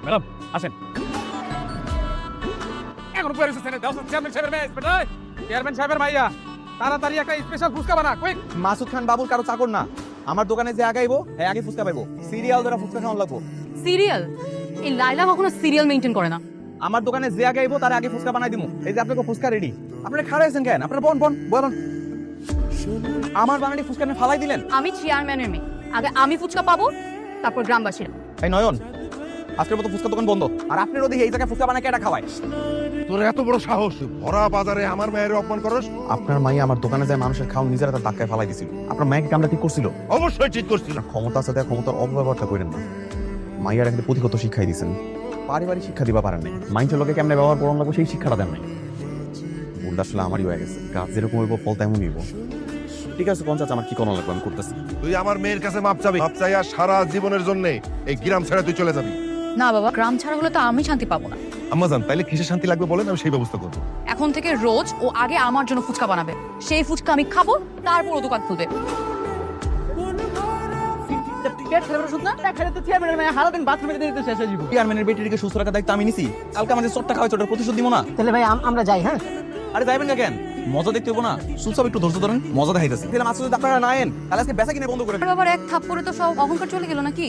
Madam আসেন। এখন পরে এসেছেন চেয়ারম্যান সাহেবের মেয়ে চেয়ারম্যান সাহেবের মাইয়া, তাড়াতাড়ি একটা স্পেশাল ফুচকা বানা কুইক। মাসুদ খান বাবুর কারো চাকর না, আমার দোকানে যে আগাইবো হ্যাঁ আগে ফুচকা পাইবো। সিরিয়াল ধরে ফুচকা খাওয়ান লাগবো। সিরিয়াল? এই লাইলা কখনো সিরিয়াল মেইনটেইন করে না। আমার দোকানে যে আগাইবো তার আগে ফুচকা বানাই দিমু। এই যে আপনাকে ফুচকা রেডি, আপনারা খাড়াইছেন কেন? আপনারা বন আমার বানানি ফুচকা আপনি ফালাই দিলেন। আমি চেয়ারম্যানের মেয়ে, আগে আমি ফুচকা পাবো, তারপর গ্রামবাসীরা। এই নয়ন, আজকের মতো ফুচকা দোকান বন্ধ। আর আপনারও দেখি এই জায়গায় ফুচকা বানায় কেটা খাওয়ায়? তোর এত বড় সাহস, ভরা বাজারে আমার মায়ের অপমান করস? আপনার মাই আমার দোকানে যায় মানুষের খাওয়া নিজেরা তার ধাক্কায় ফালাই দিছিল। আপনার মাইকে কামটা ঠিক করছিল? অবশ্যই ঠিক করছিল। ক্ষমতা আছে, তার ক্ষমতার অপব্যবহারটা করেন না। মাইয়ার একটা পুঁথিগত শিক্ষাই দিয়েছেন, পারিবারিক শিক্ষা দিবা পারেন নাই। মাইন্ডের লোকে কেমনে ব্যবহার করুন লাগবে সেই শিক্ষাটা দেন নাই। ভুলটা আসলে আমারই হয়ে গেছে। গাছ যেরকম হইব ফল তেমনই হইব। ঠিক আছে পঞ্চায়েত, আমার কি করা লাগবে আমি করতেছি। তুই আমার মেয়ের কাছে মাপ চাবি, মাপ চাইয়া সারা জীবনের জন্য এই গ্রাম ছেড়ে তুই চলে যাবি। না বাবা, গ্রাম ছাড়া হলে তো আমি শান্তি পাবো না। আম্মাজান, তাইলে কিসে শান্তি লাগবে বলেন, আমি সেই ব্যবস্থা করবো। এখন থেকে রোজ ও আগে আমার জন্য ফুচকা বানাবে, সেই ফুচকা আমি খাবো, তারপর ও দোকান খুলবে। চেয়ারম্যানের বেটিকে সুস্থ রাখার দায়িত্ব আমি নিছি। কালকে আমাদের চোটটা খাওয়াই, চোটের প্রতিশোধ দিব না। তাহলে ভাই আমরা যাই। হ্যাঁ, আরে যাইবেন না কেন? মজা দেখতে হবো না? সুসব একটু ধৈর্য ধরেন, মজা দেখাইতেছি। মাছ যদি আপনারা না আনেন তাহলে আজকে বেচা কিনে বন্ধ করে আবার এক থাপ্পড়ে তো সব অহংকার চলে গেল নাকি?